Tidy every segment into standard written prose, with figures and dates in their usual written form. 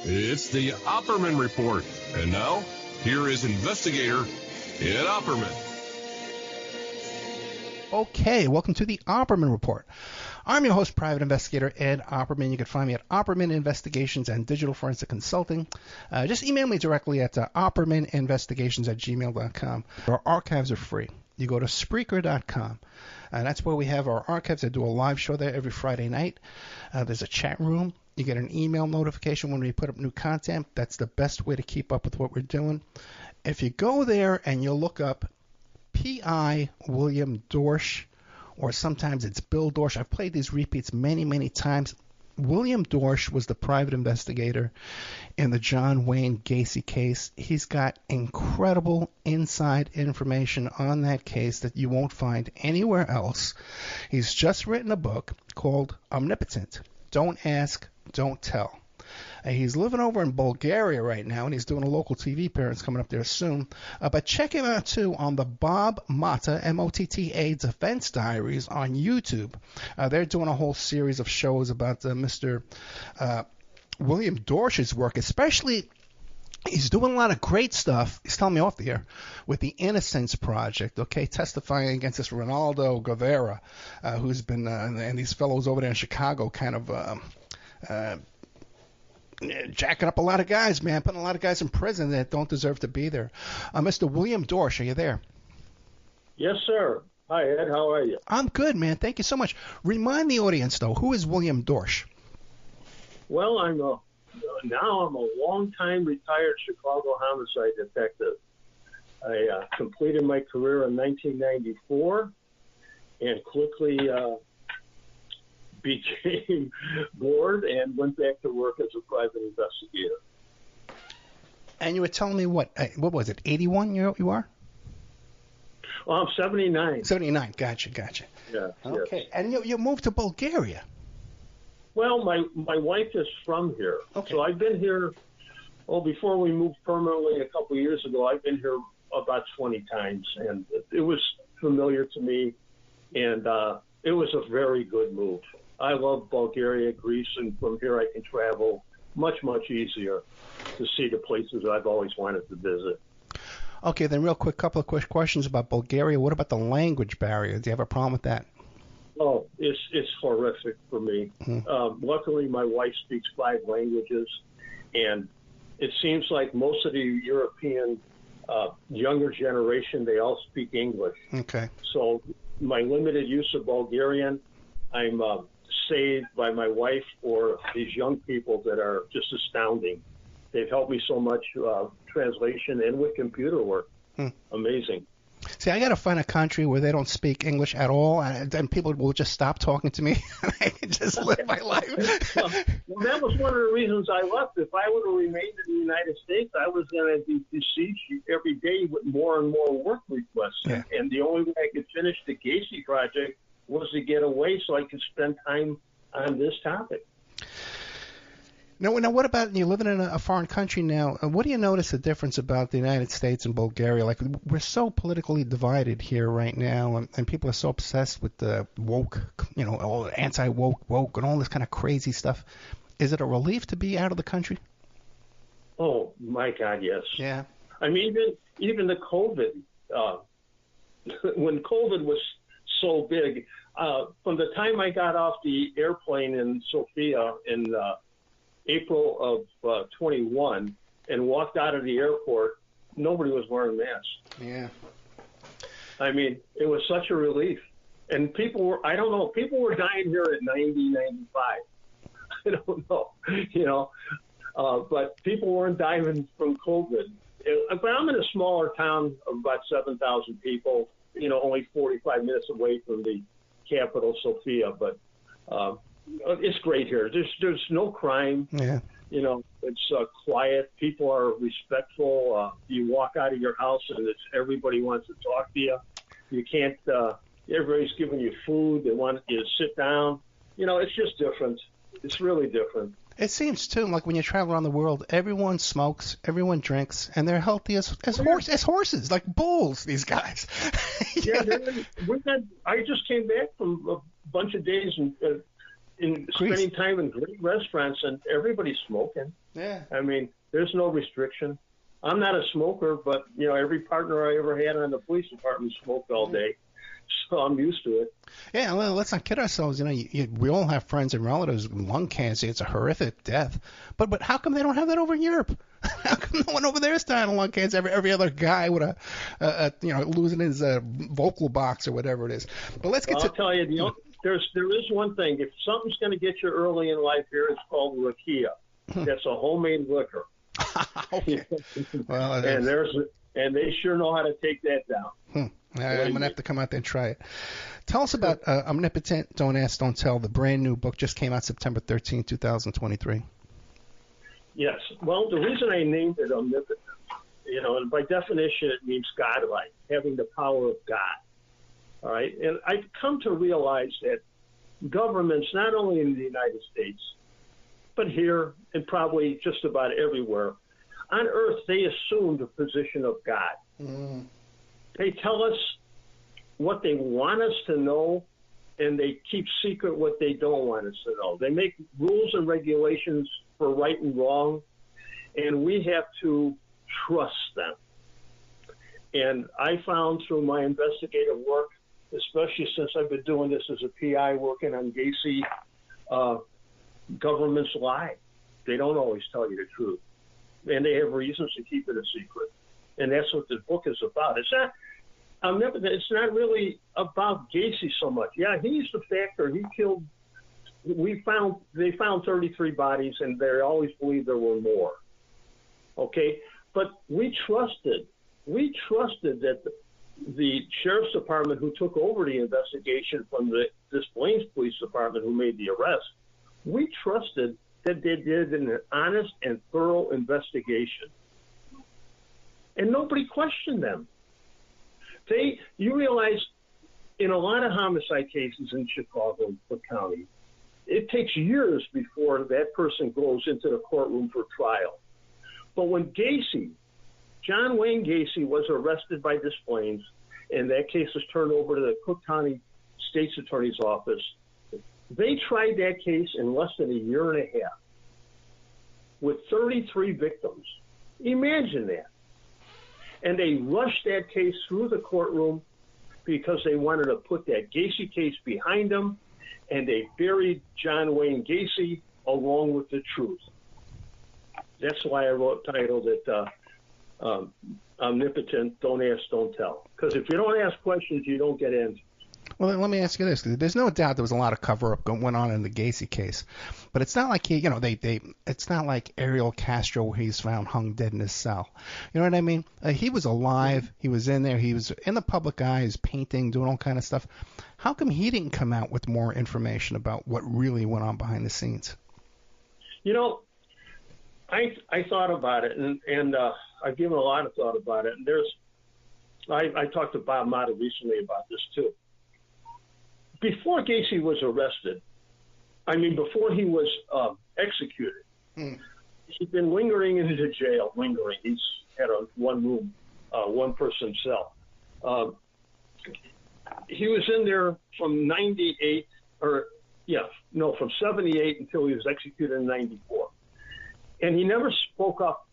It's the Opperman Report. And now, here is investigator Ed Opperman. Okay, welcome to the Opperman Report. I'm your host, private investigator Ed Opperman. You can find me at Opperman Investigations and Digital Forensic Consulting. Just email me directly at oppermaninvestigations@gmail.com. Our archives are free. You go to Spreaker.com. That's where we have our archives. I do a live show there every Friday night. There's a chat room. You get an email notification when we put up new content. That's the best way to keep up with what we're doing. If you go there and you look up P.I. William Dorsch, or sometimes it's Bill Dorsch. I've played these repeats many, many times. William Dorsch was the private investigator in the John Wayne Gacy case. He's got incredible inside information on that case that you won't find anywhere else. He's just written a book called Omnipotent. Don't Ask, Don't Tell. He's living over in Bulgaria right now, and he's doing a local TV appearance coming up there soon. But check him out, too, on the Bob Motta, M-O-T-T-A, Defense Diaries on YouTube. They're doing a whole series of shows about Mr. William Dorsch's work, especially. He's doing a lot of great stuff. He's telling me off the air with the Innocence Project, okay, testifying against this Ronaldo Guevara, who's been, and these fellows over there in Chicago kind of jacking up a lot of guys, man, putting a lot of guys in prison that don't deserve to be there. Mr. William Dorsch, are you there? Yes, sir. Hi, Ed. How are you? I'm good, man. Thank you so much. Remind the audience, though, who is William Dorsch? Well, I'm a long-time retired Chicago homicide detective. I completed my career in 1994 and quickly became bored and went back to work as a private investigator. And you were telling me what was it, 81 you are? Well, I'm 79. 79, gotcha. Yeah. Okay, yes. and you moved to Bulgaria. Well, my wife is from here. Okay. So I've been here, before we moved permanently a couple of years ago, I've been here about 20 times, and it was familiar to me, and it was a very good move. I love Bulgaria, Greece, and from here I can travel much, much easier to see the places I've always wanted to visit. Okay, then real quick, couple of quick questions about Bulgaria. What about the language barrier? Do you have a problem with that? Oh, it's horrific for me. Mm-hmm. Luckily, my wife speaks 5 languages, and it seems like most of the European younger generation, they all speak English. Okay. So my limited use of Bulgarian, I'm saved by my wife or these young people that are just astounding. They've helped me so much, translation and with computer work. Amazing. See, I got to find a country where they don't speak English at all, and people will just stop talking to me, and I can just live my life. Well, that was one of the reasons I left. If I would have remained in the United States, I was going to be besieged every day with more and more work requests. Yeah. And the only way I could finish the Gacy project was to get away so I could spend time on this topic. Now, what about you living in a foreign country now? What do you notice the difference about the United States and Bulgaria? Like, we're so politically divided here right now, and people are so obsessed with the woke, all the anti-woke, and all this kind of crazy stuff. Is it a relief to be out of the country? Oh, my God, yes. Yeah. I mean, even the COVID, when COVID was so big, from the time I got off the airplane in Sofia in April of 21 and walked out of the airport, nobody was wearing masks. Yeah. I mean, it was such a relief. And people were dying here at 90, 95. I don't know, but people weren't dying from COVID. But I'm in a smaller town of about 7,000 people, only 45 minutes away from the capital, Sofia, but it's great here. There's no crime. Yeah. It's quiet. People are respectful. You walk out of your house and everybody wants to talk to you. You can't. Everybody's giving you food. They want you to sit down. It's just different. It's really different. It seems too like when you travel around the world, everyone smokes, everyone drinks, and they're healthy as horses, like bulls. These guys. Yeah, I just came back from a bunch of days spending time in great restaurants, and everybody's smoking. Yeah. I mean, there's no restriction. I'm not a smoker, but, every partner I ever had on the police department smoked all day. So I'm used to it. Yeah, well, let's not kid ourselves. We all have friends and relatives with lung cancer. It's a horrific death. But how come they don't have that over in Europe? How come no one over there is dying of lung cancer? Every other guy with losing his vocal box or whatever it is. But let's get I'll tell you, there is one thing. If something's going to get you early in life here, it's called rakia. That's a homemade liquor. Okay. Well, and they sure know how to take that down. I'm going to have to come out there and try it. Tell us about Omnipotent, Don't Ask, Don't Tell. The brand new book just came out September 13, 2023. Yes. Well, the reason I named it Omnipotent, and by definition it means godlike, having the power of God. All right? And I've come to realize that governments, not only in the United States, but here and probably just about everywhere, on earth, they assume the position of God. Mm. They tell us what they want us to know, and they keep secret what they don't want us to know. They make rules and regulations for right and wrong, and we have to trust them. And I found through my investigative work, especially since I've been doing this as a PI working on Gacy, governments lie. They don't always tell you the truth. And they have reasons to keep it a secret. And that's what the book is about. It's not really about Gacy so much. Yeah, he's the factor. He killed. They found 33 bodies, and they always believed there were more. Okay, but we trusted that the sheriff's department who took over the investigation from the Des Plaines Police Department who made the arrest, we trusted that they did an honest and thorough investigation. And nobody questioned them. You realize in a lot of homicide cases in Chicago and Cook County, it takes years before that person goes into the courtroom for trial. But when John Wayne Gacy was arrested by Des Plaines, and that case was turned over to the Cook County State's Attorney's Office, they tried that case in less than a year and a half with 33 victims. Imagine that. And they rushed that case through the courtroom because they wanted to put that Gacy case behind them, and they buried John Wayne Gacy along with the truth. That's why I titled it Omnipotent, Don't Ask, Don't Tell. Because if you don't ask questions, you don't get answers. Well, let me ask you this. There's no doubt there was a lot of cover-up going on in the Gacy case. But it's not like it's not like Ariel Castro where he's found hung dead in his cell. You know what I mean? He was alive. He was in there. He was in the public eye. He was painting, doing all kind of stuff. How come he didn't come out with more information about what really went on behind the scenes? I thought about it, and I've given a lot of thought about it. And I talked to Bob Mata recently about this too. Before Gacy was arrested, before he was executed, he'd been lingering in the jail. He's had a one-room, one-person cell. He was in there from 78 until he was executed in 94. And he never spoke up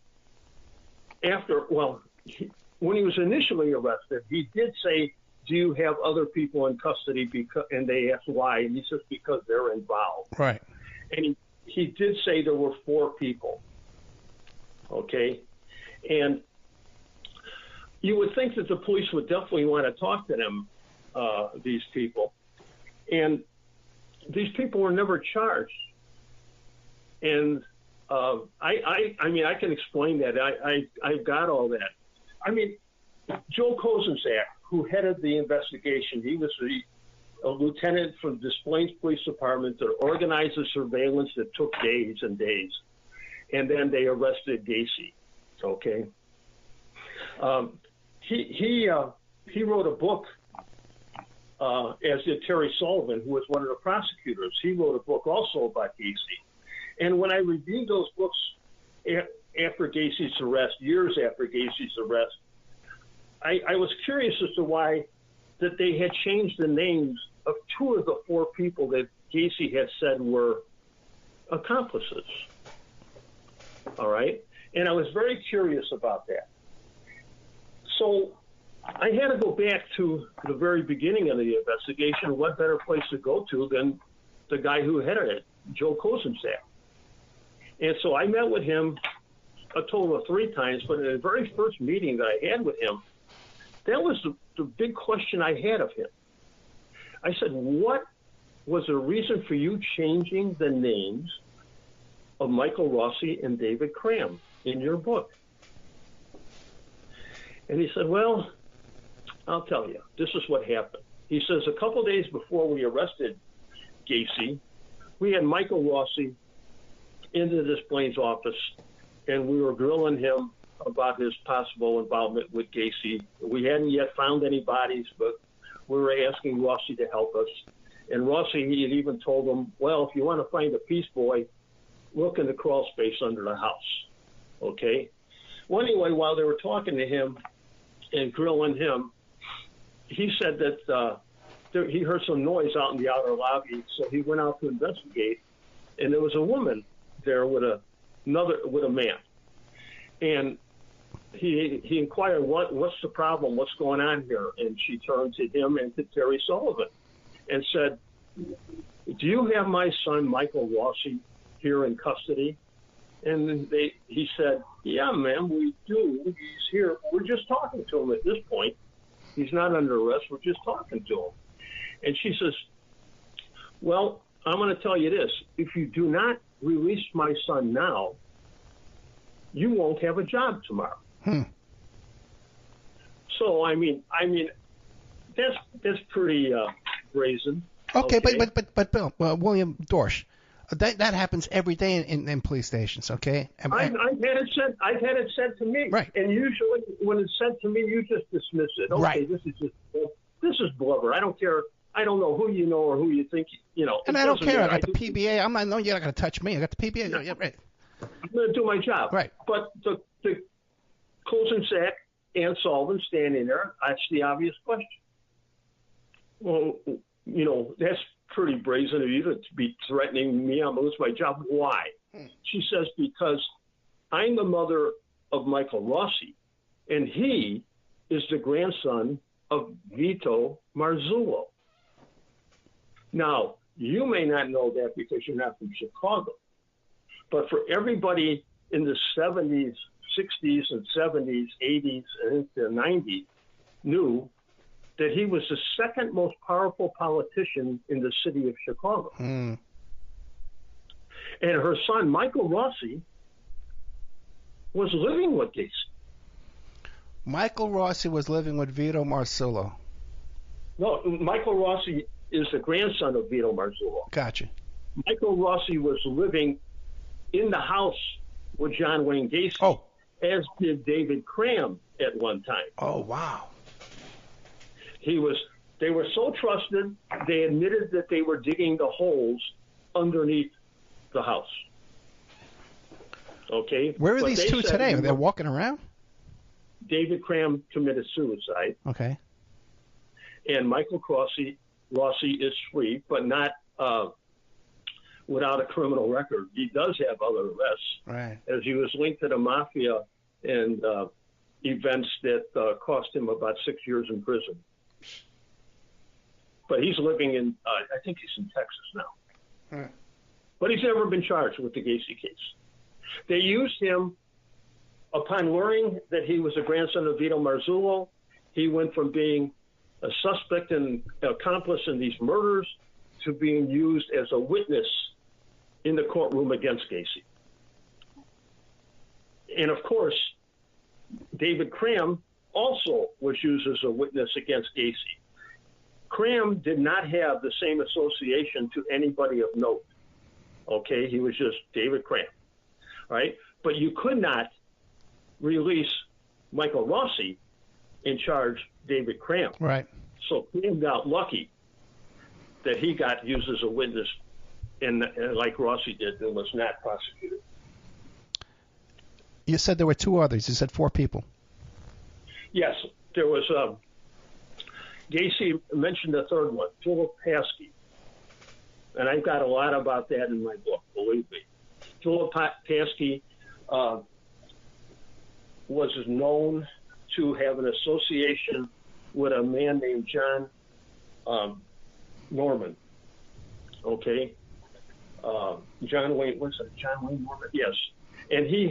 when he was initially arrested, he did say, do you have other people in custody? And they asked why, and he says because they're involved. Right. And he did say there were 4 people. Okay? And you would think that the police would definitely want to talk to them, these people. And these people were never charged. And I can explain that. I've got all that. Joe Kozenzak, who headed the investigation, he was a lieutenant from Des Plaines Police Department that organized the surveillance that took days and days. And then they arrested Gacy. Okay. He wrote a book, as did Terry Sullivan, who was one of the prosecutors. He wrote a book also about Gacy. And when I reviewed those books after Gacy's arrest, years after Gacy's arrest, I was curious as to why that they had changed the names of 2 of the 4 people that Gacy had said were accomplices. All right? And I was very curious about that. So I had to go back to the very beginning of the investigation. What better place to go to than the guy who headed it, Joe Kozenzak. And so I met with him a total of 3 times, but in the very first meeting that I had with him, that was the big question I had of him. I said, what was the reason for you changing the names of Michael Rossi and David Cram in your book? And he said, well, I'll tell you, this is what happened. He says, a couple days before we arrested Gacy, we had Michael Rossi into this Blaines office, and we were grilling him about his possible involvement with Gacy. We hadn't yet found any bodies, but we were asking Rossi to help us. And Rossi, he had even told him, well, if you want to find a peace boy, look in the crawl space under the house. Okay? Well, anyway, while they were talking to him and grilling him, he said that he heard some noise out in the outer lobby, so he went out to investigate, and there was a woman there with a man. And he inquired, what's the problem? What's going on here? And she turned to him and to Terry Sullivan and said, do you have my son, Michael Rossi, here in custody? And he said, yeah, ma'am, we do. He's here. We're just talking to him at this point. He's not under arrest. We're just talking to him. And she says, well, I'm going to tell you this. If you do not release my son now, you won't have a job tomorrow. So, I mean, that's pretty brazen. Okay, but Bill, William Dorsch, that happens every day in police stations. Okay, I've had it said to me, right? And usually when it's said to me, you just dismiss it. Okay, right. This is blubber. I don't care. I don't know who you know or who you think you know. And I don't care. I got the PBA. I'm not. No, you're not going to touch me. I got the PBA. Yeah, right. I'm going to do my job. Right. But the Kozenzak and Sullivan standing there, that's the obvious question. Well, you know, that's pretty brazen of you to be threatening me. I'm going to lose my job. Why? She says, because I'm the mother of Michael Rossi, and he is the grandson of Vito Marzullo. Now, you may not know that because you're not from Chicago, but for everybody in the 70s, 60s, and 70s, 80s, and into the 90s knew that he was the second most powerful politician in the city of Chicago. And her son, Michael Rossi, was living with Gacy. Michael Rossi was living with Vito Marzullo. No, Michael Rossi is the grandson of Vito Marzullo. Gotcha. Michael Rossi was living in the house with John Wayne Gacy, as did David Cram at one time. Oh, wow. They were so trusted, they admitted that they were digging the holes underneath the house. Okay? Where are these two today? Are they walking around? David Cram committed suicide. Okay. And Michael Rossi is free, but not without a criminal record. He does have other arrests. Right. As he was linked to the mafia and events that cost him about 6 years in prison. But he's living in, I think he's in Texas now. Right. But he's never been charged with the Gacy case. They used him upon learning that he was a grandson of Vito Marzullo. He went from being a suspect and accomplice in these murders to being used as a witness in the courtroom against Gacy. And of course, David Cram also was used as a witness against Gacy. Cram did not have the same association to anybody of note. Okay, he was just David Cram, right? But you could not release Michael Rossi and charge David Cram. Right. So Cram got lucky that he got used as a witness, and like Rossi did, and was not prosecuted. You said there were two others. You said 4 people. Yes, there was. Gacy mentioned a third one, Philip Paskey. And I've got a lot about that in my book, believe me. Philip Paskey was known to have an association with a man named John Norman. Okay? John Wayne, what's that? John Wayne Norman? Yes. And he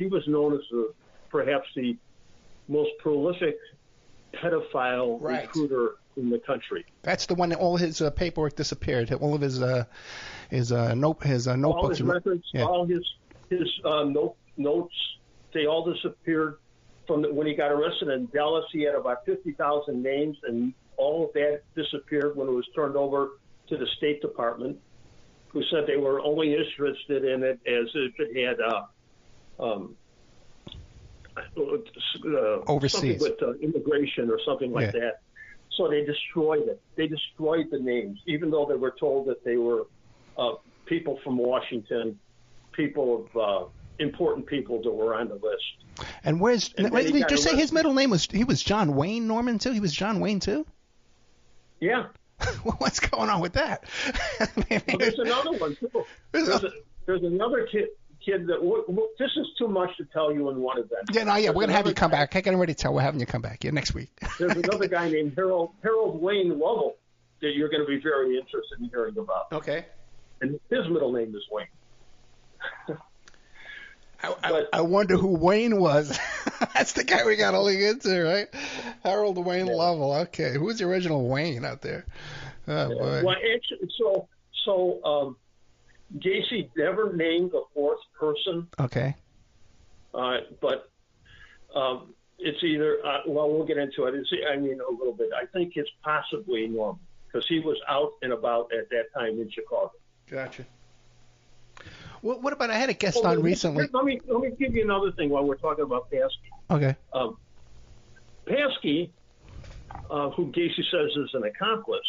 was known as perhaps the most prolific pedophile recruiter in the country. That's the one that all his paperwork disappeared. All of his notebooks, all his records, all his notes, they all disappeared from when he got arrested in Dallas. He had about 50,000 names, and all of that disappeared when it was turned over to the State Department, who said they were only interested in it as if it had overseas something with immigration or something like that. So they destroyed it. They destroyed the names, even though they were told that they were people from Washington, people of important people that were on the list. And did you say his middle name was John Wayne Norman too? He was John Wayne too? Yeah. What's going on with that? Well, there's another one too. There's another kid that this is too much to tell you in one event. We're gonna have you come back. I can already tell we're having you come back. Next week. There's another guy named Harold Wayne Lovell that you're going to be very interested in hearing about. Okay. And his middle name is Wayne. I wonder who Wayne was. That's the guy we got to look into, right? Harold Wayne Lovell. Okay, who's the original Wayne out there? Oh boy. Well, actually, so Gacy never named a fourth person. Okay. But it's either we'll get into it. A little bit. I think it's possibly Norman because he was out and about at that time in Chicago. Gotcha. Well, what about I had a guest on recently. Let me give you another thing while we're talking about Paskey. Okay. Paskey, who Gacy says is an accomplice,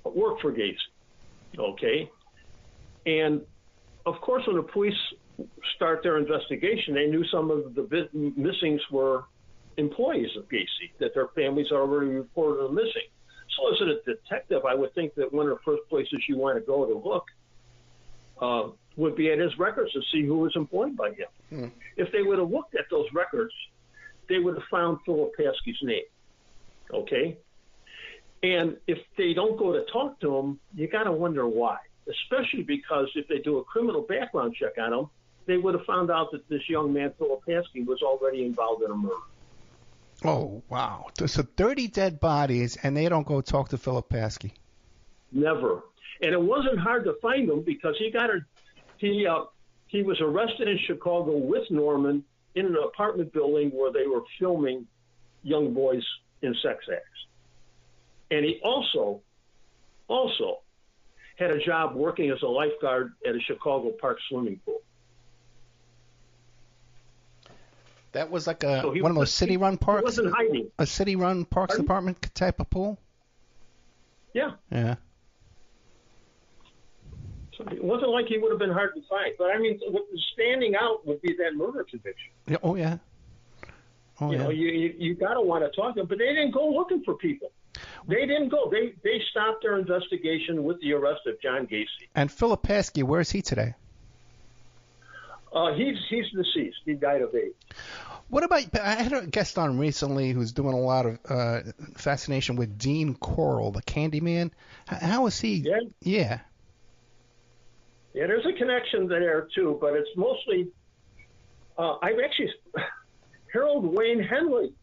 worked for Gacy. Okay. And of course, when the police start their investigation, they knew some of the missings were employees of Gacy, that their families already reported them missing. So as a detective, I would think that one of the first places you want to go to look would be at his records to see who was employed by him. If they would have looked at those records, they would have found Philip Paskey's name. Okay? And if they don't go to talk to him, you got to wonder why, especially because if they do a criminal background check on him, they would have found out that this young man, Philip Paskey, was already involved in a murder. Oh, wow. So 30 dead bodies, and they don't go talk to Philip Paskey? Never. And it wasn't hard to find him because he was arrested in Chicago with Norman in an apartment building where they were filming young boys in sex acts. And he also had a job working as a lifeguard at a Chicago Park swimming pool. That was like one of those city-run parks? He wasn't hiding. A city-run parks department type of pool? Yeah. Yeah. So it wasn't like he would have been hard to find. But, standing out would be that murder conviction. Yeah. Oh, yeah. You know, you got to want to talk to them. But they didn't go looking for people. They didn't go. They stopped their investigation with the arrest of John Gacy. And Philip Paskey, where is he today? He's deceased. He died of AIDS. What about, I had a guest on recently who's doing a lot of fascination with Dean Corll, the Candyman. How is he? Yeah. Yeah, there's a connection there, too, but it's mostly, Harold Wayne Henley.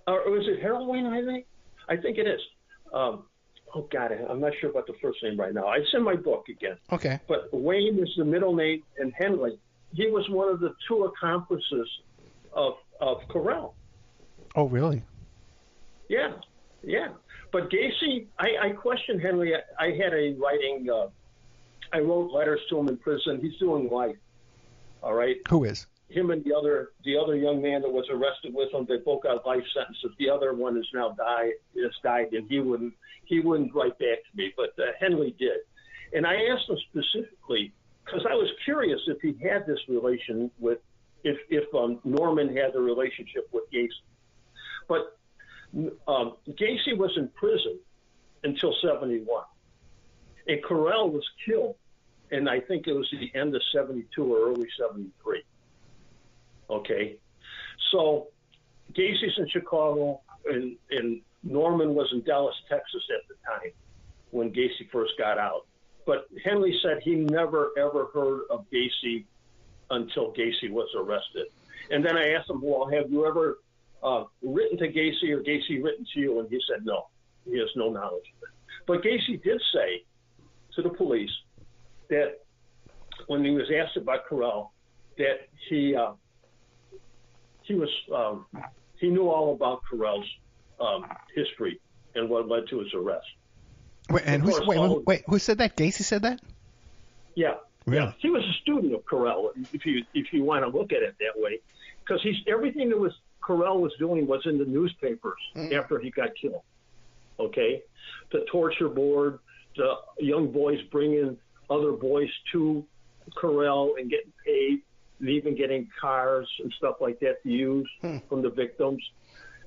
Or is it Harold Wayne Henley? I think it is. I'm not sure about the first name right now. It's in my book again. Okay. But Wayne is the middle name, and Henley, he was one of the two accomplices of Correll. Oh, really? Yeah. But Gacy, I questioned Henley. I had a writing, I wrote letters to him in prison. He's doing life. All right? Who is? Him and the other young man that was arrested with him, they both got life sentences. The other one has now died, and he wouldn't write back to me, but Henley did. And I asked him specifically because I was curious if he had this relation with, if Norman had a relationship with Gacy. But Gacy was in prison until 1971. And Correll was killed, and I think it was the end of 72 or early 73. Okay? So Gacy's in Chicago, and Norman was in Dallas, Texas at the time when Gacy first got out. But Henley said he never, ever heard of Gacy until Gacy was arrested. And then I asked him, well, have you ever written to Gacy or Gacy written to you? And he said no. He has no knowledge of it. But Gacy did say to the police that when he was asked about Correll, that he knew all about Correll's history and what led to his arrest. Wait, who said that? Gacy said that? Yeah. Really? Yeah. He was a student of Correll, if you want to look at it that way, because everything that Correll was doing was in the newspapers after he got killed. Okay, the torture board, the young boys bringing other boys to Correll and getting paid, and even getting cars and stuff like that to use from the victims.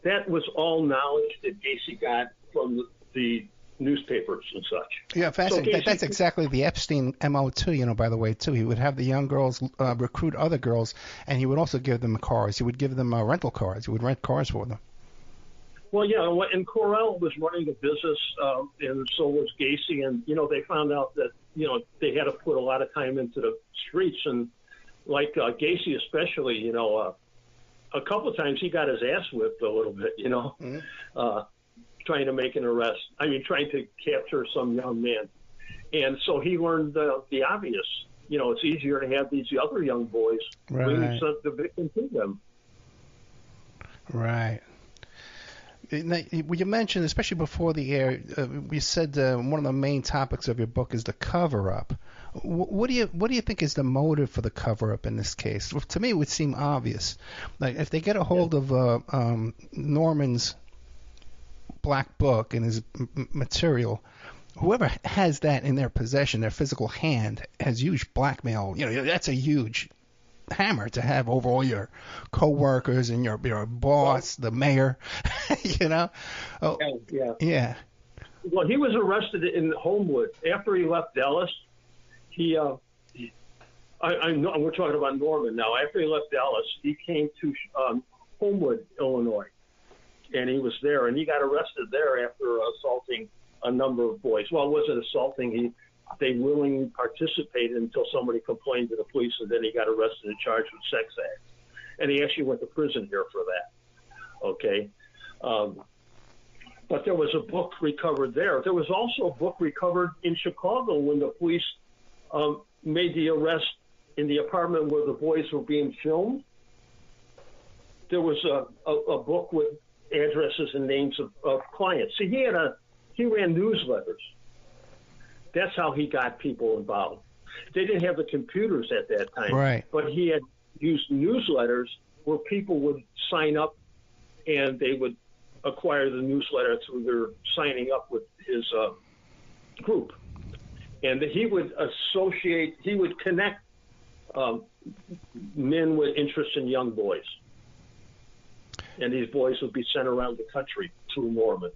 That was all knowledge that Gacy got from the newspapers and such. Yeah, fascinating. So that's exactly the Epstein MO too, by the way, too. He would have the young girls recruit other girls, and he would also give them cars. He would give them rental cars. He would rent cars for them. Well, yeah, and Correll was running the business, and so was Gacy, and, they found out that, they had to put a lot of time into the streets, and like Gacy especially, a couple of times he got his ass whipped a little bit, trying to make an arrest. Trying to capture some young man. And so he learned the obvious. It's easier to have these other young boys bring the victim to them. Right. Now, you mentioned, especially before the air, you said one of the main topics of your book is the cover-up. What do you think is the motive for the cover-up in this case? Well, to me, it would seem obvious. Like if they get a hold of Norman's black book and his material, whoever has that in their possession, their physical hand, has huge blackmail. That's a huge hammer to have over all your co-workers and your boss, the mayor. Oh, yeah. Well, he was arrested in Homewood after he left Dallas. I know we're talking about Norman now. After he left Dallas, he came to Homewood, Illinois, and he was there, and he got arrested there after assaulting a number of boys. Well, it wasn't assaulting. They willingly participated until somebody complained to the police, and then he got arrested and charged with sex acts. And he actually went to prison here for that. Okay. But there was a book recovered there. There was also a book recovered in Chicago when the police made the arrest in the apartment where the boys were being filmed. There was a book with addresses and names of clients. See, he ran newsletters. That's how he got people involved. They didn't have the computers at that time, right? But he had used newsletters where people would sign up and they would acquire the newsletter through their signing up with his group. And he would connect men with interest in young boys. And these boys would be sent around the country through Norman.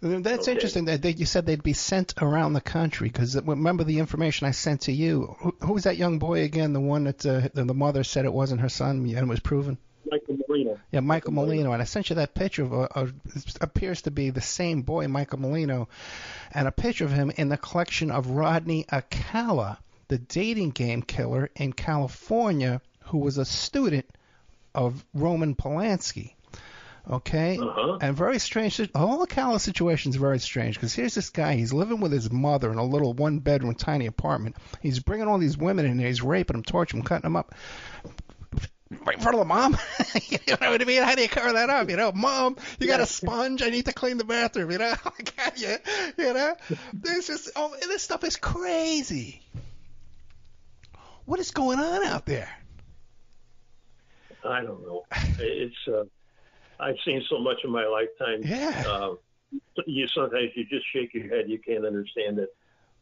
That's interesting that you said they'd be sent around the country, because remember the information I sent to you. Who was that young boy again? The one that the mother said it wasn't her son and it was proven? Michael Molino. Yeah, Michael Molino. And I sent you that picture of appears to be the same boy, Michael Molino, and a picture of him in the collection of Rodney Acala, the dating game killer in California, who was a student of Roman Polanski. Okay? And very strange. The whole Acala situation is very strange, because here's this guy. He's living with his mother in a little one-bedroom tiny apartment. He's bringing all these women in there. He's raping them, torturing them, cutting them up. Right in front of the mom. You know what I mean? How do you cover that up? Mom, you got a sponge? I need to clean the bathroom. I got you. There's just, this stuff is crazy. What is going on out there? I don't know. It's I've seen so much in my lifetime. Yeah. Sometimes you just shake your head. You can't understand it.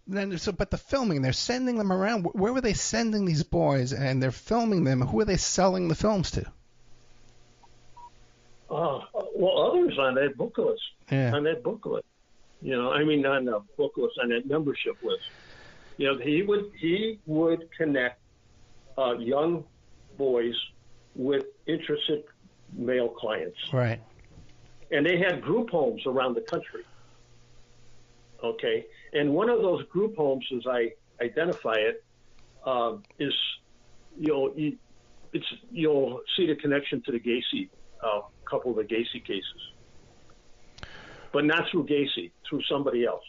But the filming, they're sending them around. Where were they sending these boys? And they're filming them. Who are they selling the films to? Well, others on that booklet. Yeah. On that booklet. You know, I mean, on the book list, on that membership list. You know, he would connect young boys with interested male clients. Right. And they had group homes around the country. Okay. And one of those group homes, as I identify it, is, you'll see the connection to the Gacy, couple of the Gacy cases. But not through Gacy, through somebody else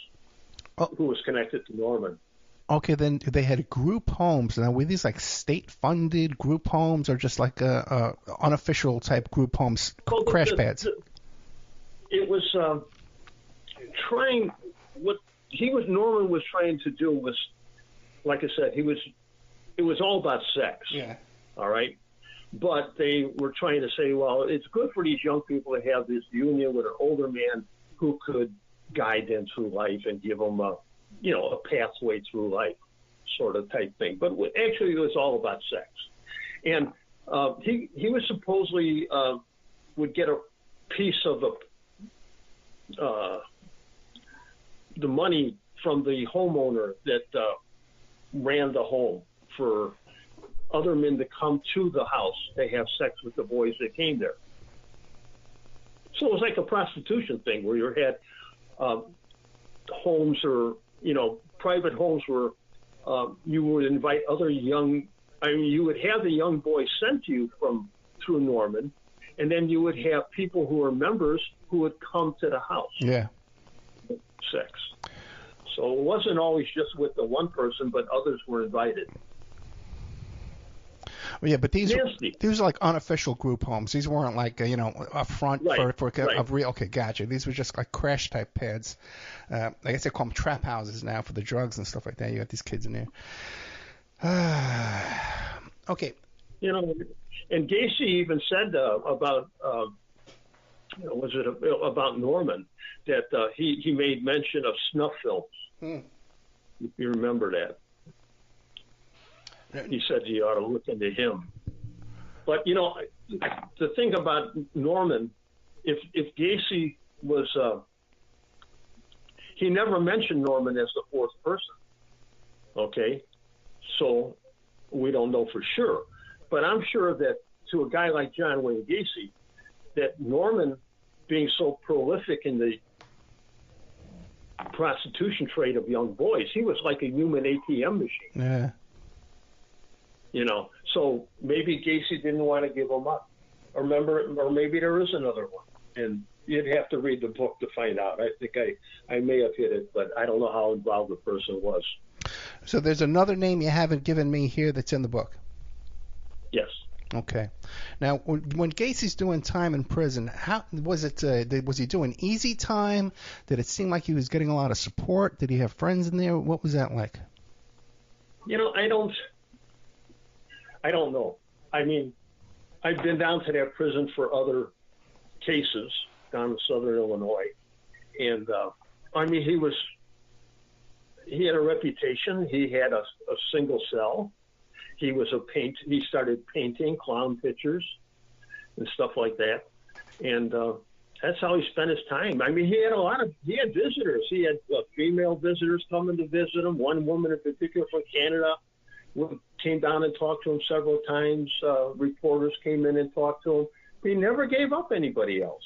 who was connected to Norman. Okay, then they had group homes. Now, were these like state-funded group homes or just like unofficial type group homes, crash pads? It was Norman was trying to do was, like I said, it was all about sex. Yeah. All right. But they were trying to say, well, it's good for these young people to have this union with an older man who could guide them through life and give them a pathway through life, sort of type thing. But actually, it was all about sex. And he was supposedly would get a piece of the money from the homeowner that ran the home for other men to come to the house to have sex with the boys that came there. So it was like a prostitution thing where you had homes or, private homes where you would invite other you would have the young boys sent to you through Norman, and then you would have people who were members who would come to the house. Yeah. Sex. So it wasn't always just with the one person, but others were invited. Well, yeah, but these were like unofficial group homes. These weren't like a front for a real. Okay, gotcha. These were just like crash type pads. I guess they call them trap houses now for the drugs and stuff like that. You got these kids in there. Okay. And Gacy even said about about Norman that he made mention of snuff films. If you remember that. He said you ought to look into him. But, the thing about Norman, if Gacy was, he never mentioned Norman as the fourth person. Okay? So we don't know for sure. But I'm sure that to a guy like John Wayne Gacy, that Norman, being so prolific in the prostitution trade of young boys, he was like a human ATM machine. Yeah. So maybe Gacy didn't want to give him up. Or maybe there is another one. And you'd have to read the book to find out. I think I may have hit it, but I don't know how involved the person was. So there's another name you haven't given me here that's in the book? Yes. Okay. Now, when Gacy's doing time in prison, how was it? Was he doing easy time? Did it seem like he was getting a lot of support? Did he have friends in there? What was that like? I don't know. I mean, I've been down to that prison for other cases down in southern Illinois. And, he had a reputation. He had a single cell. He was he started painting clown pictures and stuff like that. And that's how he spent his time. I mean, he had visitors. He had female visitors coming to visit him. One woman in particular from Canada came down and talked to him several times. Reporters came in and talked to him. He never gave up anybody else.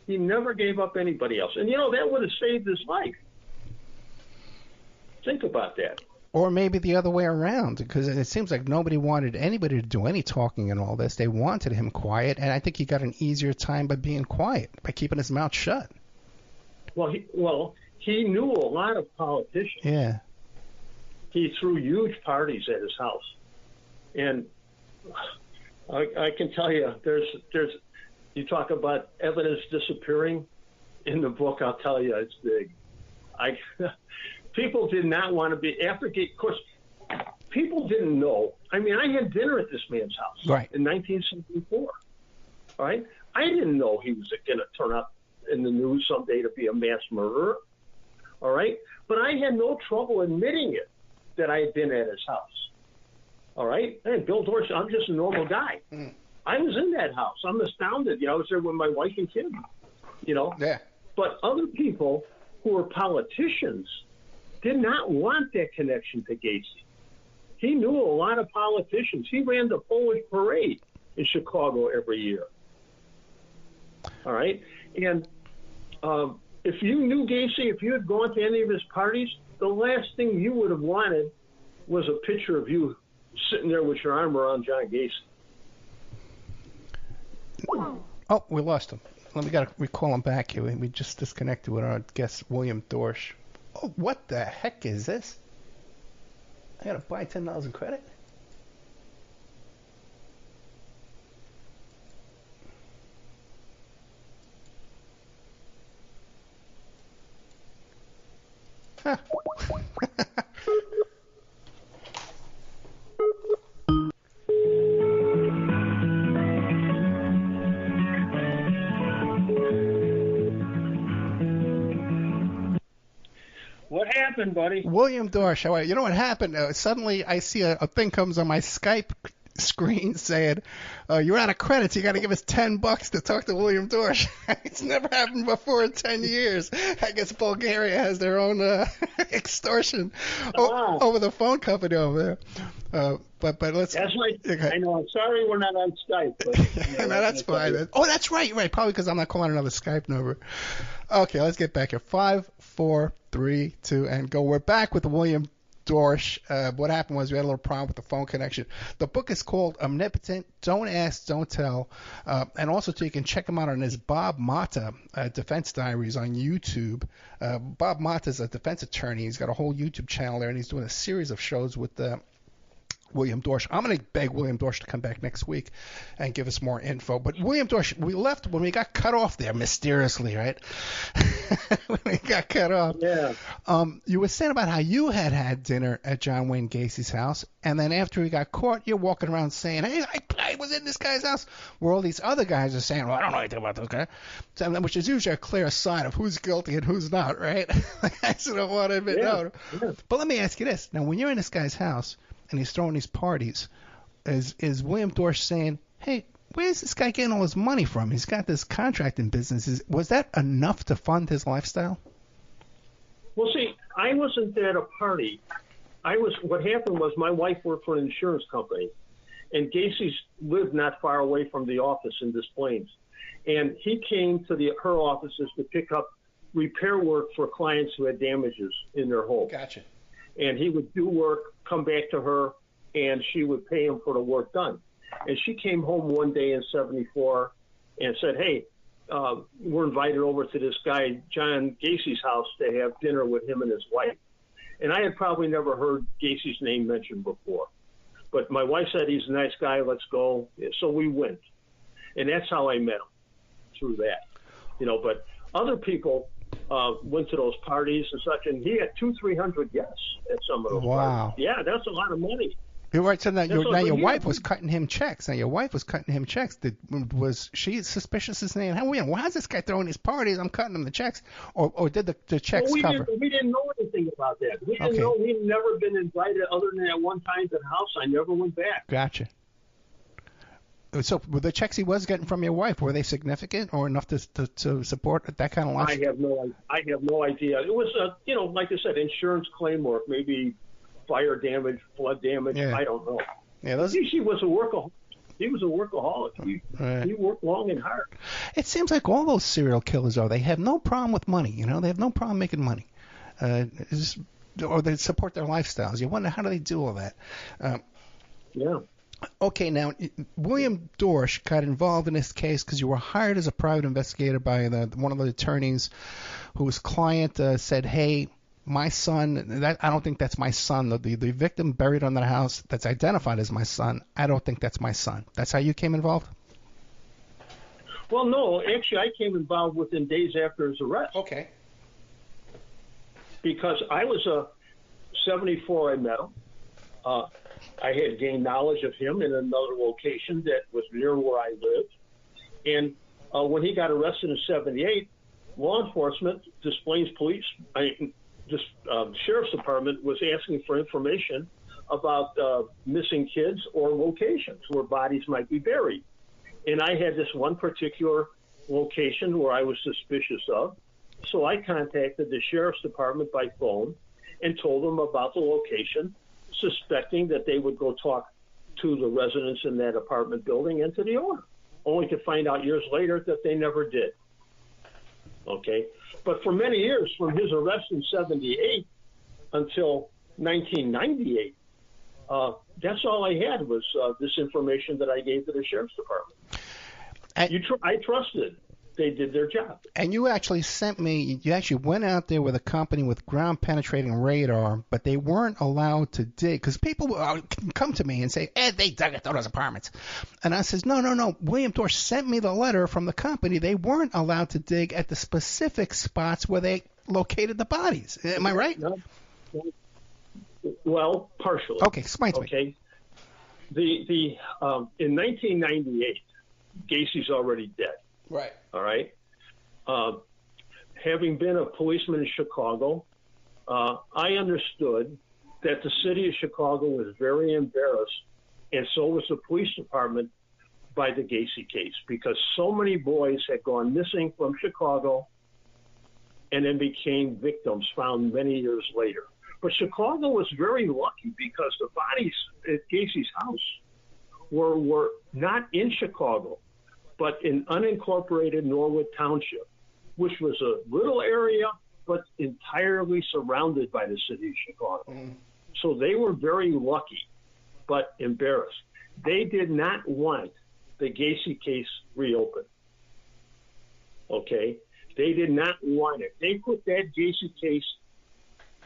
He never gave up anybody else. And, that would have saved his life. Think about that. Or maybe the other way around, because it seems like nobody wanted anybody to do any talking and all this. They wanted him quiet, and I think he got an easier time by being quiet, by keeping his mouth shut. Well, he knew a lot of politicians. Yeah. He threw huge parties at his house. And I can tell you, you talk about evidence disappearing in the book, I'll tell you, it's big. People did not want to be, of course, people didn't know. I mean, I had dinner at this man's house in 1974. All right? I didn't know he was going to turn up in the news someday to be a mass murderer. All right? But I had no trouble admitting it, that I had been at his house. All right? And Bill Dorsch, I'm just a normal guy. I was in that house. I'm astounded. I was there with my wife and kids, Yeah. But other people who were politicians did not want that connection to Gacy. He knew a lot of politicians. He ran the Polish parade in Chicago every year. All right? And if you knew Gacy, if you had gone to any of his parties, the last thing you would have wanted was a picture of you sitting there with your arm around John Gacy. Oh, we lost him. We got to recall him back here. We just disconnected with our guest, William Dorsch. Oh, what the heck is this? I got to buy $10 in credit? Huh. What happened, buddy? William Dorsch, how are you? You know what happened? Suddenly I see a thing comes on my Skype screen saying, you're out of credits. You got to give us $10 to talk to William Dorsch. It's never happened before in 10 years. I guess Bulgaria has their own extortion over the phone company over there. But let's. That's right. Okay. I know. I'm sorry we're not on Skype. But, no, that's fine. Oh, that's right. Right. Probably because I'm not calling another Skype number. Okay, let's get back here. 5, 4, 3, 2, and go. We're back with William Dorsch. What happened was we had a little problem with the phone connection. The book is called Omnipotent, Don't Ask, Don't Tell. And also, too, you can check him out on his Bob Mata Defense Diaries on YouTube. Bob Mata is a defense attorney. He's got a whole YouTube channel there, and he's doing a series of shows with William Dorsch. I'm going to beg William Dorsch to come back next week and give us more info. But William Dorsch, we left when we got cut off there mysteriously, right? When we got cut off. Yeah. You were saying about how you had dinner at John Wayne Gacy's house, and then after he got caught, you're walking around saying, hey, I was in this guy's house, where all these other guys are saying, well, I don't know anything about this guy, so, which is usually a clear sign of who's guilty and who's not, right? I sort of want to admit no. Yeah. But let me ask you this. Now, when you're in this guy's house, and he's throwing these parties, is William Dorsch saying, hey, where's this guy getting all his money from? He's got this contracting business. Was that enough to fund his lifestyle? Well, see, I wasn't at a party. What happened was my wife worked for an insurance company, and Gacy's lived not far away from the office in Des Plaines. And he came to her offices to pick up repair work for clients who had damages in their home. Gotcha. And he would do work, come back to her, and she would pay him for the work done. And she came home one day in 74 and said, hey, we're invited over to this guy, John Gacy's house, to have dinner with him and his wife. And I had probably never heard Gacy's name mentioned before. But my wife said, he's a nice guy, let's go. So we went. And that's how I met him, through that. But other people went to those parties and such, and he had 200-300 guests at some of those parties. Yeah, that's a lot of money. You're right. So now your wife was cutting him checks. Was she suspicious as saying, why is this guy throwing these parties? I'm cutting him the checks. Or did the checks cover? We didn't know anything about that. We didn't know. We'd never been invited other than at one time to the house. I never went back. Gotcha. So were the checks he was getting from your wife, were they significant or enough to support that kind of lifestyle? I have no idea. It was, like I said, insurance claim or maybe fire damage, flood damage. Yeah. I don't know. Yeah, he was a workaholic. He was a workaholic. He worked long and hard. It seems like all those serial killers they have no problem with money. They have no problem making money. Or they support their lifestyles. You wonder, how do they do all that? Yeah. Okay, now, William Dorsch got involved in this case because you were hired as a private investigator by one of the attorneys whose client said, hey, my son, I don't think that's my son. The victim buried under the house that's identified as my son, I don't think that's my son. That's how you came involved? Well, no. Actually, I came involved within days after his arrest. Okay. Because I was 74, I met him. I had gained knowledge of him in another location that was near where I lived. And when he got arrested in 78, law enforcement, Des Plaines Police, Sheriff's Department was asking for information about missing kids or locations where bodies might be buried. And I had this one particular location where I was suspicious of. So I contacted the sheriff's department by phone and told them about the location, suspecting that they would go talk to the residents in that apartment building and to the owner, only to find out years later that they never did. Okay? But for many years, from his arrest in 78 until 1998, that's all I had was this information that I gave to the sheriff's department. I trusted they did their job. And you actually went out there with a company with ground penetrating radar, but they weren't allowed to dig, because people come to me and say, they dug at those apartments. And I says, no. William Dorsch sent me the letter from the company. They weren't allowed to dig at the specific spots where they located the bodies. Am I right? No. Well, partially. Okay, explain to me. Okay. In 1998, Gacy's already dead. Right. All right. Having been a policeman in Chicago, I understood that the city of Chicago was very embarrassed, and so was the police department, by the Gacy case, because so many boys had gone missing from Chicago and then became victims found many years later. But Chicago was very lucky because the bodies at Gacy's house were not in Chicago, but in unincorporated Norwood Township, which was a little area, but entirely surrounded by the city of Chicago. Mm. So they were very lucky, but embarrassed. They did not want the Gacy case reopened. Okay? They did not want it. They put that Gacy case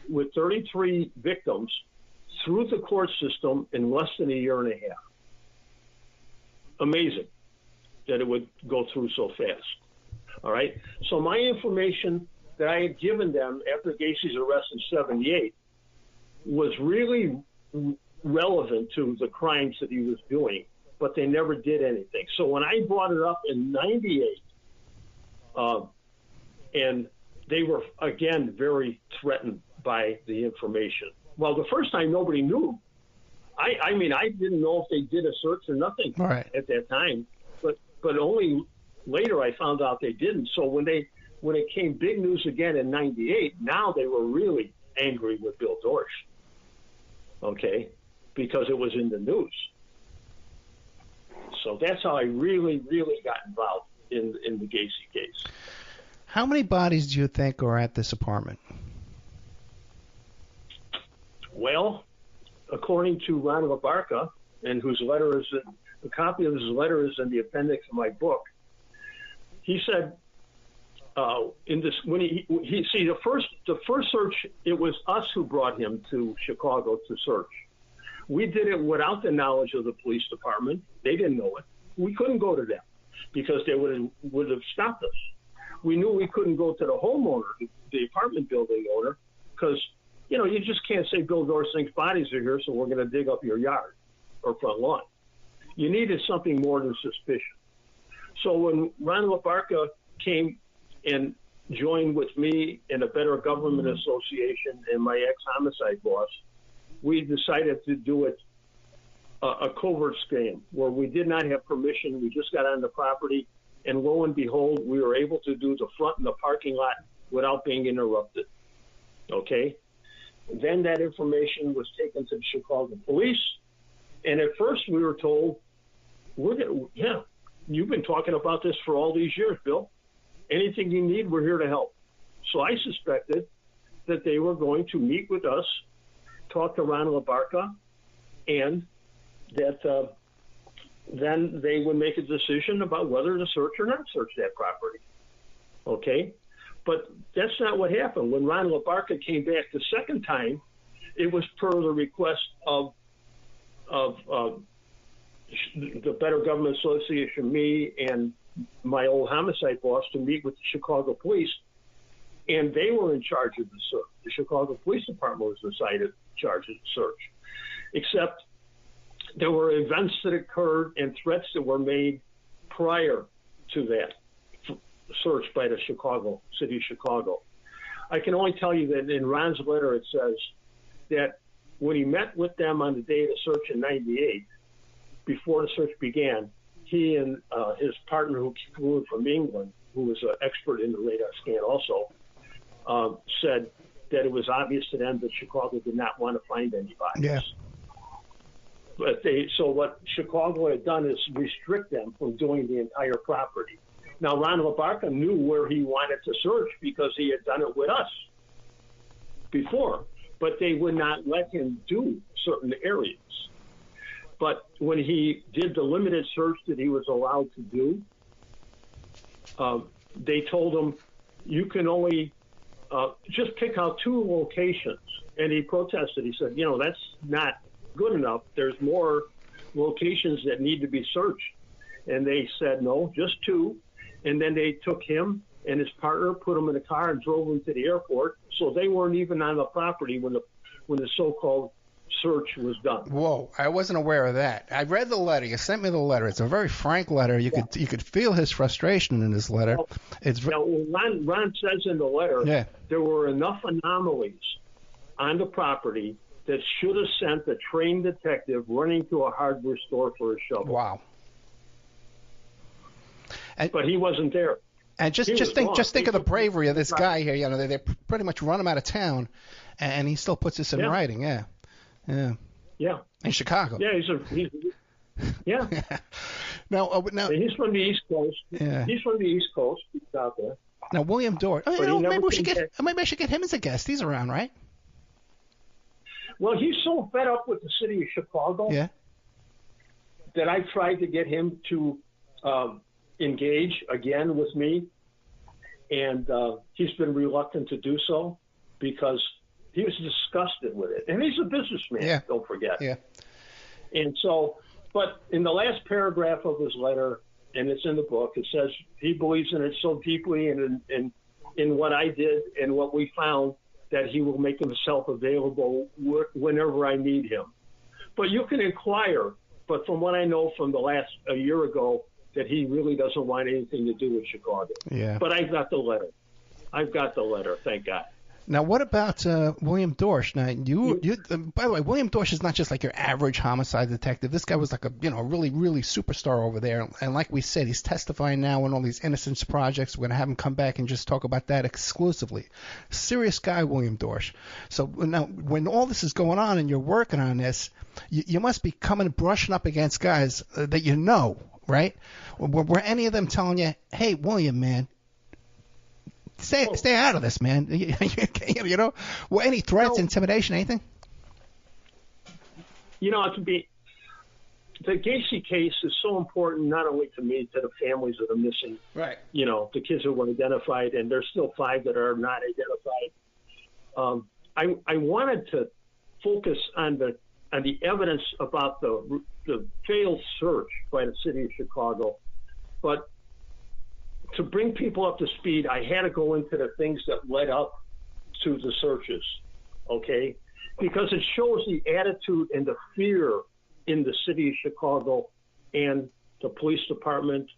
with 33 victims through the court system in less than a year and a half. Amazing that it would go through so fast. All right? So my information that I had given them after Gacy's arrest in 78 was really relevant to the crimes that he was doing, but they never did anything. So when I brought it up in 98, and they were, again, very threatened by the information. Well, the first time nobody knew. I mean, I didn't know if they did a search or nothing at that time, but only later I found out they didn't. So when it came big news again in 98, now they were really angry with Bill Dorsch, okay, because it was in the news. So that's how I really, really got involved in the Gacy case. How many bodies do you think are at this apartment? Well, according to Ron LaBarca, and whose letter is a copy of his letter is in the appendix of my book, he said in this when he the first search, it was us who brought him to Chicago to search. We did it without the knowledge of the police department. They didn't know it. We couldn't go to them because they would have stopped us. We knew we couldn't go to the homeowner, the apartment building owner, because you just can't say Bill Dorsch thinks bodies are here, so we're going to dig up your yard or front lawn. You needed something more than suspicion. So when Ron LaBarca came and joined with me in a Better Government Association and my ex-homicide boss, we decided to do it a covert scheme where we did not have permission. We just got on the property, and lo and behold, we were able to do the front and the parking lot without being interrupted. Okay? Then that information was taken to the Chicago police, and at first we were told, you've been talking about this for all these years, Bill. Anything you need, we're here to help. So I suspected that they were going to meet with us, talk to Ron LaBarca, and that then they would make a decision about whether to search or not search that property. Okay? But that's not what happened. When Ron LaBarca came back the second time, it was per the request of the Better Government Association, me and my old homicide boss, to meet with the Chicago police, and they were in charge of the search. The Chicago Police Department was decided in charge of the search, except there were events that occurred and threats that were made prior to that search by the city of Chicago. I can only tell you that in Ron's letter it says that when he met with them on the day of the search in 98, before the search began, he and his partner who flew from England, who was an expert in the radar scan also, said that it was obvious to them that Chicago did not want to find anybody. Yeah. But so what Chicago had done is restrict them from doing the entire property. Now, Ron LaBarca knew where he wanted to search because he had done it with us before, but they would not let him do certain areas. But when he did the limited search that he was allowed to do, they told him, you can only just pick out 2 locations. And he protested. He said, that's not good enough. There's more locations that need to be searched. And they said, no, just 2. And then they took him and his partner, put him in a car and drove him to the airport. So they weren't even on the property when the so-called search was done. Whoa, I wasn't aware of that. I read the letter. You sent me the letter. It's a very frank letter. You could feel his frustration in his letter. Ron says in the letter, there were enough anomalies on the property that should have sent a trained detective running to a hardware store for a shovel. Wow. But he wasn't there. And just think of the bravery of this guy here. They pretty much run him out of town, and he still puts this in writing. Yeah. In Chicago. Yeah, yeah. Now he's from the East Coast. Yeah. He's from the East Coast. He's out there. Now William Dorsch. Maybe I should get him as a guest. He's around, right? Well, he's so fed up with the city of Chicago that I tried to get him to engage again with me, and he's been reluctant to do so because he was disgusted with it. And he's a businessman, don't forget. Yeah. And so, but in the last paragraph of his letter, and it's in the book, it says he believes in it so deeply and in what I did and what we found that he will make himself available whenever I need him. But you can inquire, but from what I know from a year ago, that he really doesn't want anything to do with Chicago. Yeah. But I've got the letter. Thank God. Now, what about William Dorsch? Now, by the way, William Dorsch is not just like your average homicide detective. This guy was like a really, really superstar over there. And like we said, he's testifying now on all these innocence projects. We're going to have him come back and just talk about that exclusively. Serious guy, William Dorsch. So now, when all this is going on and you're working on this, you must be brushing up against guys that you know, right? Were any of them telling you, hey, William, man, stay out of this, man? Were any threats, intimidation, anything? The Gacy case is so important, not only to me, to the families that are missing. Right. The kids that were identified, and there's still 5 that are not identified. I wanted to focus on the evidence about the failed search by the city of Chicago, but to bring people up to speed, I had to go into the things that led up to the searches, okay? Because it shows the attitude and the fear in the city of Chicago and the police department,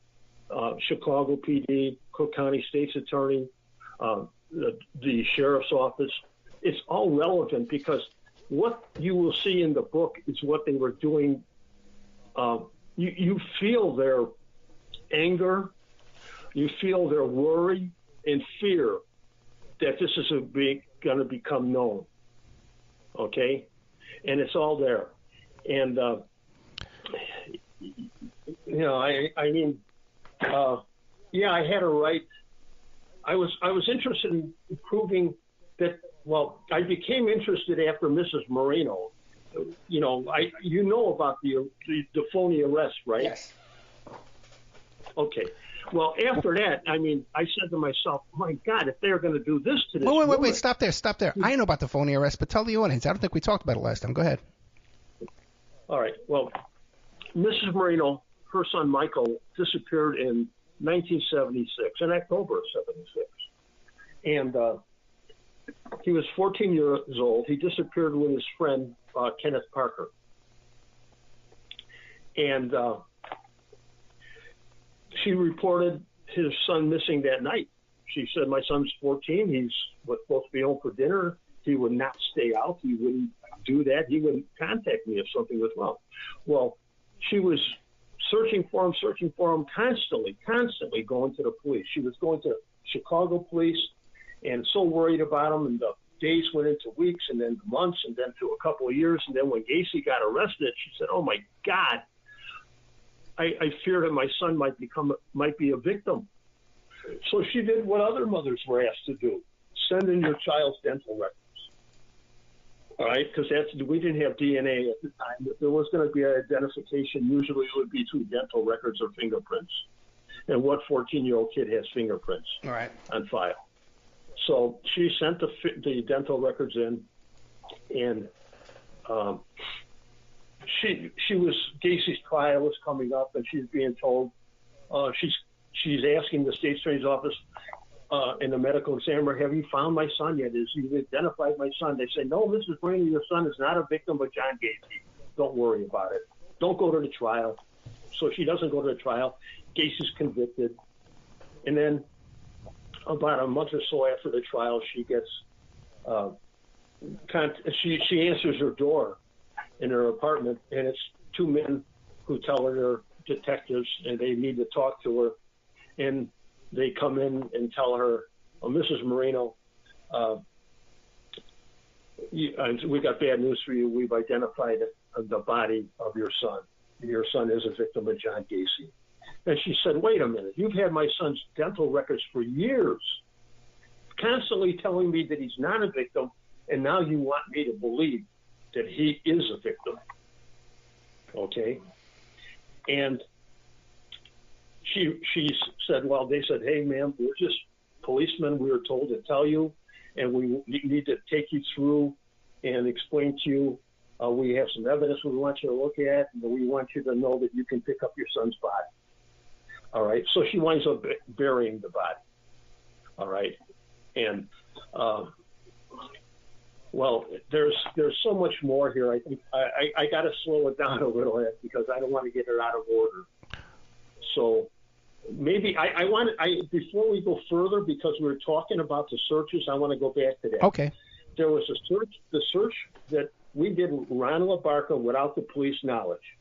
Chicago PD, Cook County State's Attorney, the sheriff's office. It's all relevant because what you will see in the book is what they were doing. You feel their anger. You feel their worry and fear that this is going to become known, okay? And it's all there. And, I had a right. I was interested in proving that, I became interested after Mrs. Moreno. About the phony arrest, right? Yes. Okay. Well, after that, I said to myself, my God, if they're going to do this to this Wait, stop there. I know about the phony arrest, but tell the audience. I don't think we talked about it last time. Go ahead. All right. Well, Mrs. Moreno, her son Michael, disappeared in 1976, in October of 76. And he was 14 years old. He disappeared with his friend, Kenneth Parker. And she reported his son missing that night. She said, my son's 14. He was supposed to be home for dinner. He would not stay out. He wouldn't do that. He wouldn't contact me if something was wrong. Well, she was searching for him constantly going to the police. She was going to Chicago police, and so worried about him, and the days went into weeks and then months and then to a couple of years. And then when Gacy got arrested, she said, "Oh my God, I fear that my son might be a victim." So she did what other mothers were asked to do: send in your child's dental records. All right, because we didn't have DNA at the time. If there was going to be an identification, usually it would be through dental records or fingerprints. And what 14-year-old kid has fingerprints on file? So she sent the dental records in, and Gacy's trial was coming up, and she's being told she's asking the state attorney's office and the medical examiner, "Have you found my son yet? Has he identified my son?" They say, "No, Mrs. Brainey, your son is not a victim of John Gacy. Don't worry about it. Don't go to the trial." So she doesn't go to the trial. Gacy's convicted, and then about a month or so after the trial, she gets she answers her door in her apartment, and it's two men who tell her they're detectives and they need to talk to her. And they come in and tell her, "Oh, Mrs. Marino, we got bad news for you. We've identified the body of your son. Your son is a victim of John Gacy." And she said, "Wait a minute. You've had my son's dental records for years, constantly telling me that he's not a victim, and now you want me to believe that he is a victim." Okay? And she said, "Well," they said, "Hey, ma'am, we're just policemen. We were told to tell you, and we need to take you through and explain to you. We have some evidence we want you to look at, and we want you to know that you can pick up your son's body." All right. So she winds up burying the body. All right. And well, there's so much more here. I think I got to slow it down a little bit because I don't want to get it out of order. So maybe before we go further, because we were talking about the searches, I want to go back to that. Okay. There was the search that we did with Ron LaBarca without the police knowledge.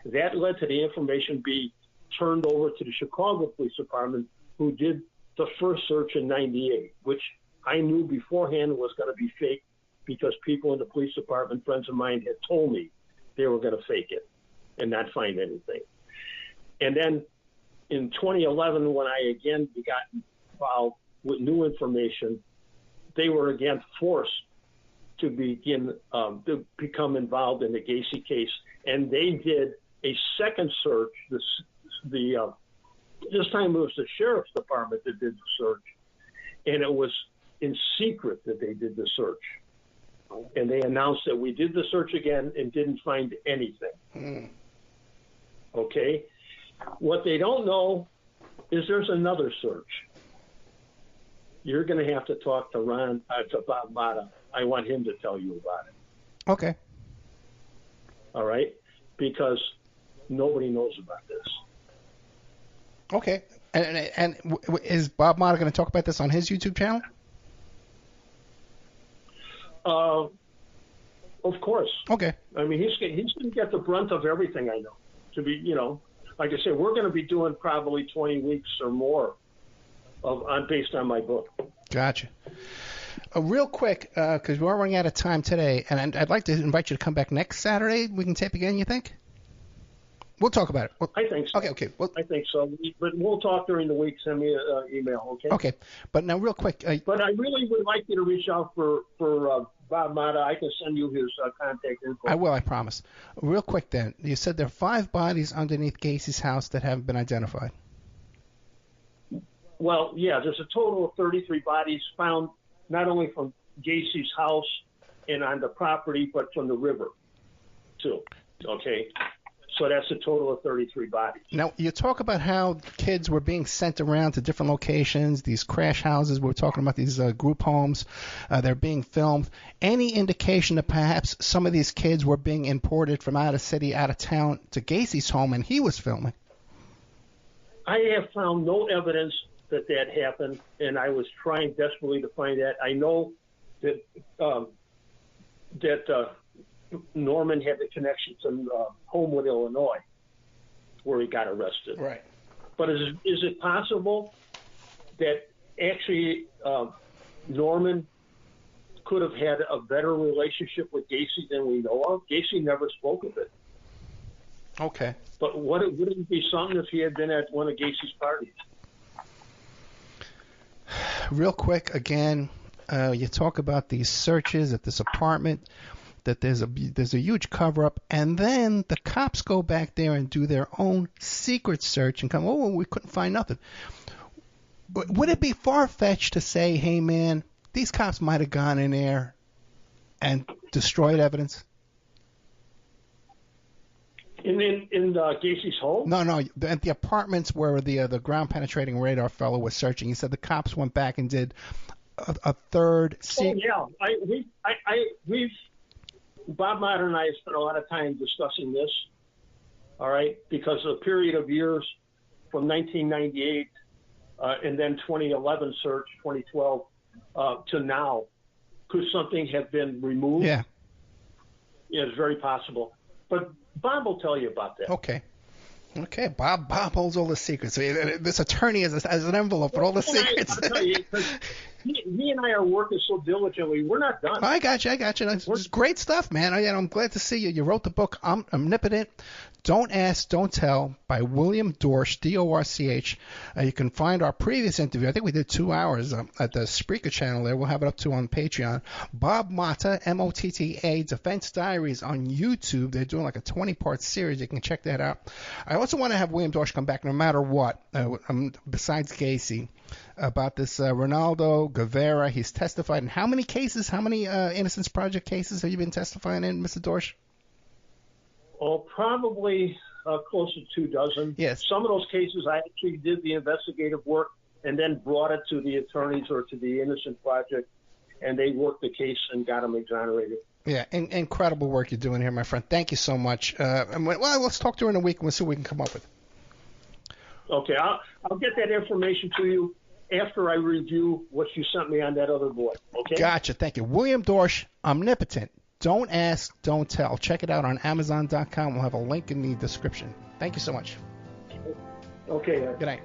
That led to the information be turned over to the Chicago Police Department, who did the first search in '98, which I knew beforehand was going to be fake because people in the police department, friends of mine, had told me they were going to fake it and not find anything. And then in 2011, when I again got involved with new information, they were again forced to become involved in the Gacy case, and they did a second search. This time it was the sheriff's department that did the search, and it was in secret that they did the search. And they announced that we did the search again and didn't find anything. Okay? What they don't know is there's another search. You're going to have to talk to Bob Mata. I want him to tell you about it. Okay. All right? Because nobody knows about this. Okay. And is Bob Mata going to talk about this on his YouTube channel? Of course. Okay. I mean, he's going to get the brunt of everything, I know. To be, like I said, we're going to be doing probably 20 weeks or more based on my book. Gotcha. Real quick, because we're running out of time today, and I'd like to invite you to come back next Saturday. We can tape again, you think? We'll talk about it. I think so. Okay. Well, I think so. But we'll talk during the week. Send me an email, okay? Okay. But now, real quick. But I really would like you to reach out for Bob Mata. I can send you his contact info. I will, I promise. Real quick then. You said there are 5 bodies underneath Gacy's house that haven't been identified. Well, yeah, there's a total of 33 bodies found, not only from Gacy's house and on the property, but from the river, too. Okay? So that's a total of 33 bodies. Now, you talk about how kids were being sent around to different locations, these crash houses. We're talking about these group homes. They're being filmed. Any indication that perhaps some of these kids were being imported from out of city, out of town to Gacy's home, and he was filming? I have found no evidence that happened, and I was trying desperately to find that. I know that Norman had the connection to Homewood, Illinois, where he got arrested. Right. But is it possible that actually Norman could have had a better relationship with Gacy than we know of. Gacy never spoke of it. Okay. But wouldn't it be something if he had been at one of Gacy's parties? Real quick, again, you talk about these searches at this apartment, that there's a huge cover-up, and then the cops go back there and do their own secret search and come, oh, we couldn't find nothing. Would it be far-fetched to say, hey, man, these cops might have gone in there and destroyed evidence? In Gacy's home? No. At the apartments where the ground-penetrating radar fellow was searching, he said the cops went back and did a third secret. Oh, yeah. Bob Matter and I spent a lot of time discussing this, all right, because a period of years from 1998 and then 2011 search, 2012, to now, could something have been removed? Yeah. Yeah, it's very possible. But Bob will tell you about that. Okay, Bob holds all the secrets. So this attorney has an envelope with all the secrets. I'll tell you, he and I are working so diligently. We're not done. I got you. It's great stuff, man. I'm glad to see you. You wrote the book Omnipotent, Don't Ask, Don't Tell by William Dorsch, D-O-R-C-H. You can find our previous interview. I think we did 2 hours at the Spreaker channel there. We'll have it up too on Patreon. Bob Motta, M-O-T-T-A, Defense Diaries on YouTube. They're doing like a 20-part series. You can check that out. I also want to have William Dorsch come back no matter what, besides Gacy, about this Ronaldo Guevara. He's testified in how many cases, how many Innocence Project cases have you been testifying in, Mr. Dorsch? Oh, probably close to 24. Yes. Some of those cases I actually did the investigative work and then brought it to the attorneys or to the Innocence Project, and they worked the case and got them exonerated. Yeah, incredible work you're doing here, my friend. Thank you so much. Let's talk during the week and we'll see what we can come up with. Okay, I'll get that information to you after I review what you sent me on that other boy. Okay. Gotcha. Thank you. William Dorsch, Omnipotent. Don't Ask, Don't Tell. Check it out on Amazon.com. We'll have a link in the description. Thank you so much. Okay. Good night.